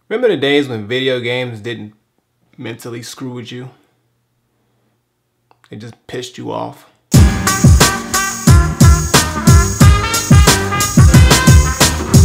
Remember the days when video games didn't mentally screw with you? They just pissed you off.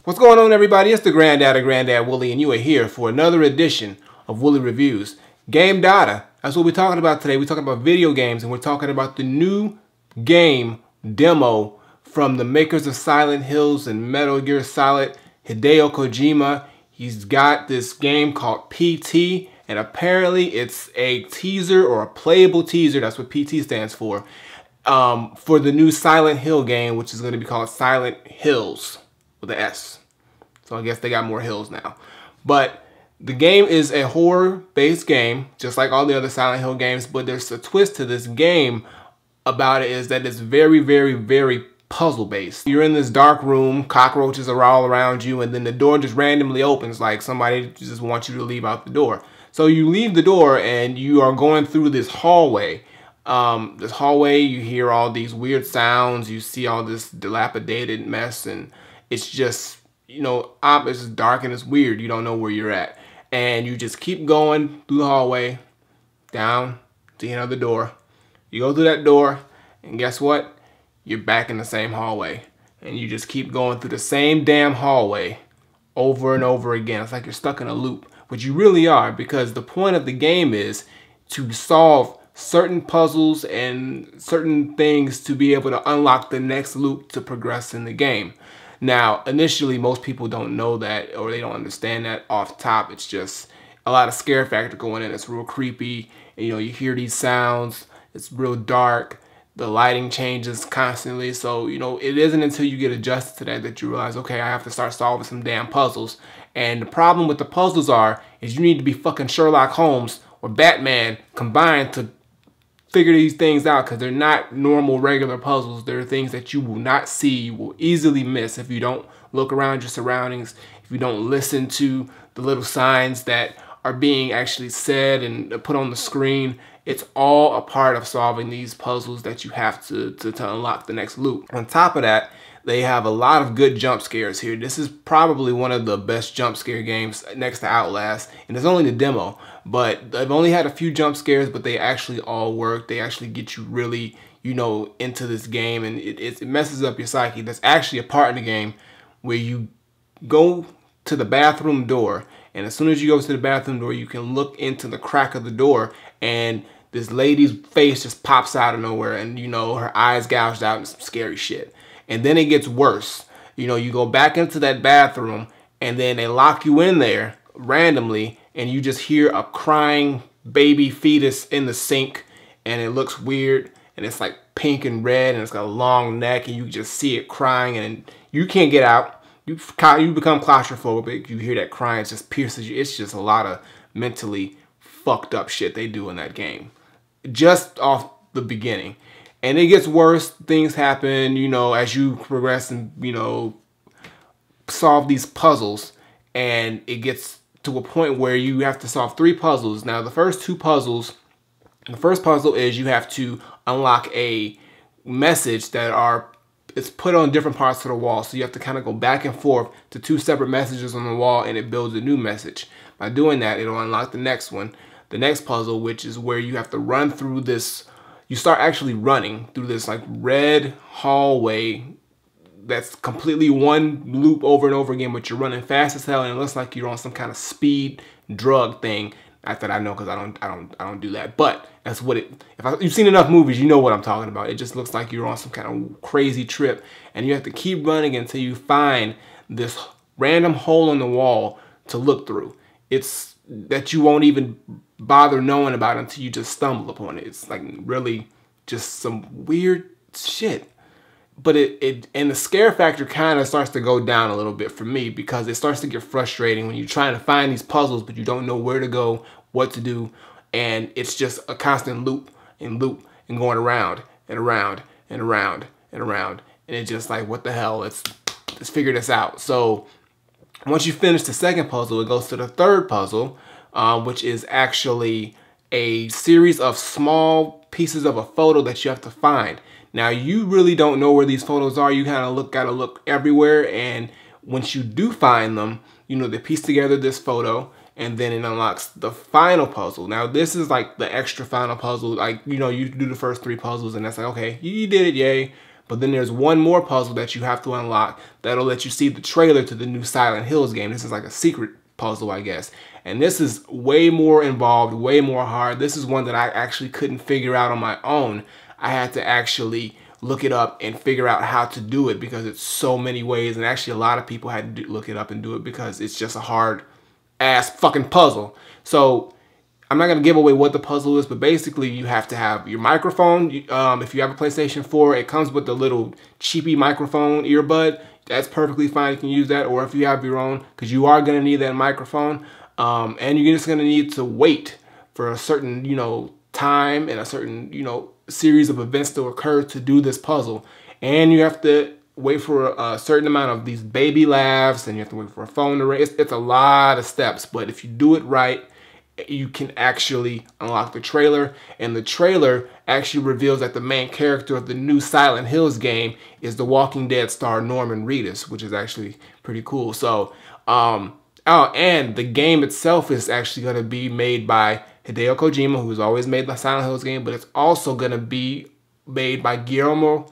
What's going on, everybody? It's the Granddad of Granddad Woolly, and you are here for another edition of Woolly Reviews. Game data. That's what we're talking about today. We're talking about video games, and we're talking about the new game demo from the makers of Silent Hills and Metal Gear Solid, Hideo Kojima. He's got this game called PT, and apparently it's a teaser or a playable teaser. That's what PT stands for the new Silent Hill game, which is going to be called Silent Hills with an S. So I guess they got more hills now. But the game is a horror-based game, just like all the other Silent Hill games, but there's a twist to this game about it is that it's very, very, very puzzle-based. You're in this dark room, cockroaches are all around you, and then the door just randomly opens, like somebody just wants you to leave out the door. So you leave the door and you are going through this hallway. You hear all these weird sounds, you see all this dilapidated mess, and it's just, you know, it's just dark and it's weird. You don't know where you're at. And you just keep going through the hallway, down to the end of the door. You go through that door, and guess what? You're back in the same hallway. And you just keep going through the same damn hallway over and over again. It's like you're stuck in a loop, which you really are, because the point of the game is to solve certain puzzles and certain things to be able to unlock the next loop to progress in the game. Now, initially, most people don't know that, or they don't understand that off top. It's just a lot of scare factor going in. It's real creepy. And, you know, you hear these sounds. It's real dark. The lighting changes constantly. So, you know, it isn't until you get adjusted to that you realize, okay, I have to start solving some damn puzzles. And the problem with the puzzles is you need to be fucking Sherlock Holmes or Batman combined to figure these things out, because they're not normal, regular puzzles. They're things that you will not see, you will easily miss if you don't look around your surroundings, if you don't listen to the little signs that are being actually said and put on the screen. It's all a part of solving these puzzles that you have to unlock the next loop. On top of that, they have a lot of good jump scares here. This is probably one of the best jump scare games next to Outlast, and it's only the demo, but they've only had a few jump scares, but they actually all work. They actually get you really, you know, into this game, and it messes up your psyche. There's actually a part in the game where you go to the bathroom door, and as soon as you go to the bathroom door, you can look into the crack of the door, and this lady's face just pops out of nowhere, and, you know, her eyes gouged out and some scary shit. And then it gets worse. You know, you go back into that bathroom, and then they lock you in there randomly, and you just hear a crying baby fetus in the sink, and it looks weird, and it's like pink and red, and it's got a long neck, and you just see it crying, and you can't get out. You become claustrophobic. You hear that crying, it just pierces you. It's just a lot of mentally fucked up shit they do in that game, just off the beginning. And it gets worse. Things happen, you know, as you progress and, you know, solve these puzzles. And it gets to a point where you have to solve 3 puzzles. Now, the first 2 puzzles, the first puzzle is you have to unlock a message it's put on different parts of the wall. So you have to kind of go back and forth to 2 separate messages on the wall, and it builds a new message. By doing that, it'll unlock the next one, the next puzzle, which is where you have to run through this. You start actually running through this like red hallway that's completely one loop over and over again, but you're running fast as hell, and it looks like you're on some kind of speed drug thing. Not that I know, because I don't do that, but that's what it. You've seen enough movies, you know what I'm talking about. It just looks like you're on some kind of crazy trip, and you have to keep running until you find this random hole in the wall to look through. It's that you won't even bother knowing about until you just stumble upon it. It's like really just some weird shit. But and the scare factor kind of starts to go down a little bit for me, because it starts to get frustrating when you're trying to find these puzzles, but you don't know where to go, what to do, and it's just a constant loop and going around and around and around and around, and it's just like, what the hell? Let's figure this out. So once you finish the second puzzle, it goes to the third puzzle, which is actually a series of small pieces of a photo that you have to find. Now, you really don't know where these photos are. You kind of gotta look everywhere, and once you do find them, you know, they piece together this photo, and then it unlocks the final puzzle. Now, this is like the extra final puzzle. Like, you know, you do the first 3 puzzles, and that's like, okay, you did it, yay. But then there's one more puzzle that you have to unlock that'll let you see the trailer to the new Silent Hills game. This is like a secret puzzle, I guess. And this is way more involved, way more hard. This is one that I actually couldn't figure out on my own. I had to actually look it up and figure out how to do it because it's so many ways. And actually a lot of people had to look it up and do it because it's just a hard ass fucking puzzle. So I'm not going to give away what the puzzle is, but basically you have to have your microphone. If you have a PlayStation 4, it comes with the little cheapy microphone earbud. That's perfectly fine. You can use that. Or if you have your own, because you are going to need that microphone. And you're just going to need to wait for a certain, you know, time and a certain, you know, series of events to occur to do this puzzle. And you have to wait for a certain amount of these baby laughs, and you have to wait for a phone to ring. It's a lot of steps, but if you do it right, you can actually unlock the trailer. And the trailer actually reveals that the main character of the new Silent Hills game is the Walking Dead star Norman Reedus, which is actually pretty cool. So, oh, and the game itself is actually going to be made by Hideo Kojima, who's always made the Silent Hills game, but it's also going to be made by Guillermo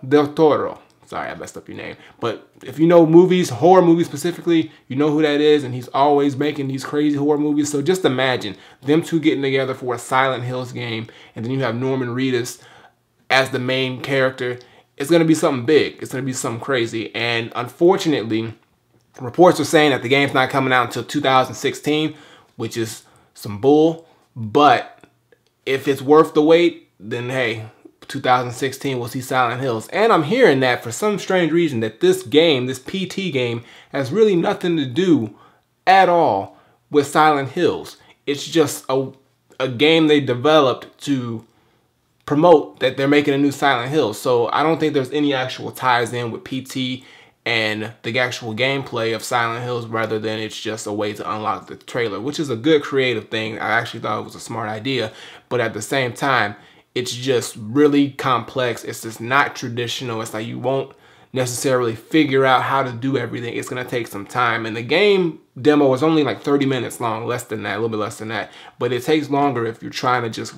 del Toro. Sorry, I messed up your name. But if you know movies, horror movies specifically, you know who that is, and he's always making these crazy horror movies. So just imagine them two getting together for a Silent Hills game, and then you have Norman Reedus as the main character. It's going to be something big. It's going to be something crazy. And unfortunately, reports are saying that the game's not coming out until 2016, which is some bull. But if it's worth the wait, then hey, 2016 we'll see Silent Hills. And I'm hearing that for some strange reason that this game, this PT game, has really nothing to do at all with Silent Hills. It's just a game they developed to promote that they're making a new Silent Hills. So I don't think there's any actual ties in with PT and the actual gameplay of Silent Hills, rather than it's just a way to unlock the trailer, which is a good creative thing. I actually thought it was a smart idea, but at the same time, it's just really complex. It's just not traditional. It's like you won't necessarily figure out how to do everything. It's going to take some time. And the game demo is only like 30 minutes long, less than that, a little bit less than that. But it takes longer if you're trying to just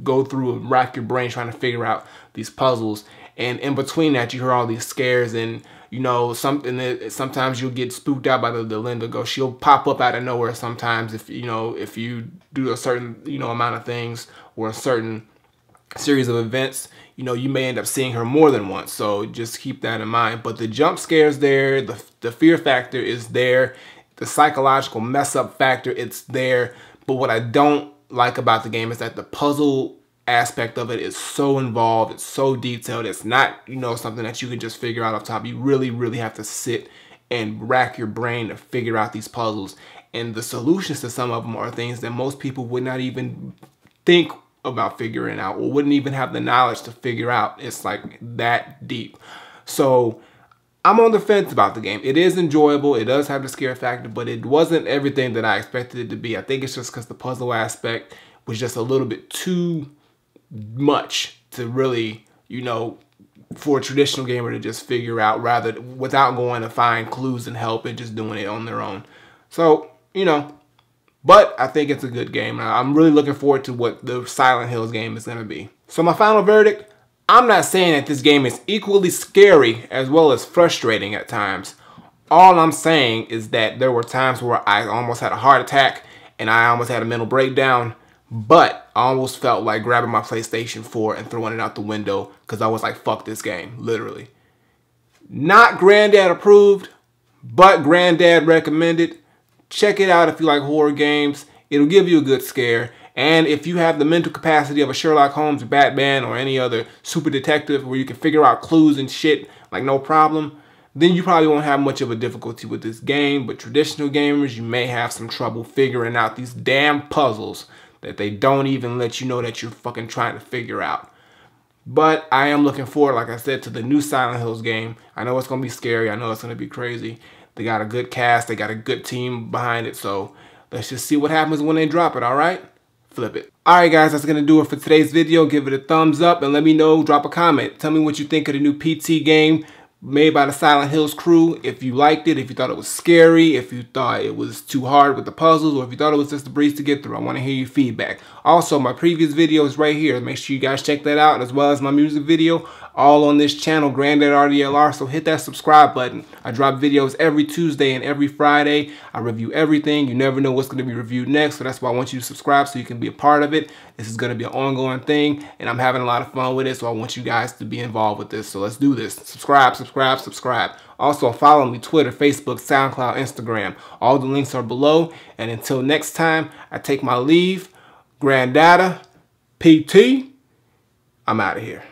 go through and rack your brain trying to figure out these puzzles. And in between that, you hear all these scares, and you know, something that sometimes you'll get spooked out by the Linda Ghost. She'll pop up out of nowhere sometimes if you do a certain, you know, amount of things or a certain series of events. You know, you may end up seeing her more than once. So just keep that in mind. But the jump scares there, the fear factor is there, the psychological mess up factor, it's there. But what I don't like about the game is that the puzzle aspect of it is so involved, it's so detailed. It's not, you know, something that you can just figure out off top. You really, really have to sit and rack your brain to figure out these puzzles. And the solutions to some of them are things that most people would not even think about figuring out, or wouldn't even have the knowledge to figure out. It's like that deep. So I'm on the fence about the game. It is enjoyable. It does have the scare factor, but it wasn't everything that I expected it to be. I think it's just because the puzzle aspect was just a little bit too much to really, you know, for a traditional gamer to just figure out, rather without going to find clues and help and just doing it on their own. So, you know, but I think it's a good game. I'm really looking forward to what the Silent Hills game is going to be. So my final verdict, I'm not saying that this game is equally scary as well as frustrating at times. All I'm saying is that there were times where I almost had a heart attack and I almost had a mental breakdown, but I almost felt like grabbing my PlayStation 4 and throwing it out the window because I was like, fuck this game, literally. Not Granddad approved, but Granddad recommended. Check it out if you like horror games. It'll give you a good scare. And if you have the mental capacity of a Sherlock Holmes or Batman or any other super detective where you can figure out clues and shit like no problem, then you probably won't have much of a difficulty with this game. But traditional gamers, you may have some trouble figuring out these damn puzzles that they don't even let you know that you're fucking trying to figure out. But I am looking forward, like I said, to the new Silent Hills game. I know it's going to be scary. I know it's going to be crazy. They got a good cast. They got a good team behind it. So let's just see what happens when they drop it, all right? Flip it. All right, guys, that's going to do it for today's video. Give it a thumbs up and let me know. Drop a comment. Tell me what you think of the new PT game. made by the Silent Hills crew. If you liked it, if you thought it was scary, if you thought it was too hard with the puzzles, or if you thought it was just a breeze to get through, I want to hear your feedback. Also, my previous video is right here. Make sure you guys check that out, as well as my music video, all on this channel, Granddad RDLR. So hit that subscribe button. I drop videos every Tuesday and every Friday. I review everything. You never know what's going to be reviewed next, so that's why I want you to subscribe so you can be a part of it. This is going to be an ongoing thing, and I'm having a lot of fun with it, so I want you guys to be involved with this. So let's do this. Subscribe, subscribe, subscribe. Also, follow me, Twitter, Facebook, SoundCloud, Instagram. All the links are below. And until next time, I take my leave. Granddad, PT, I'm out of here.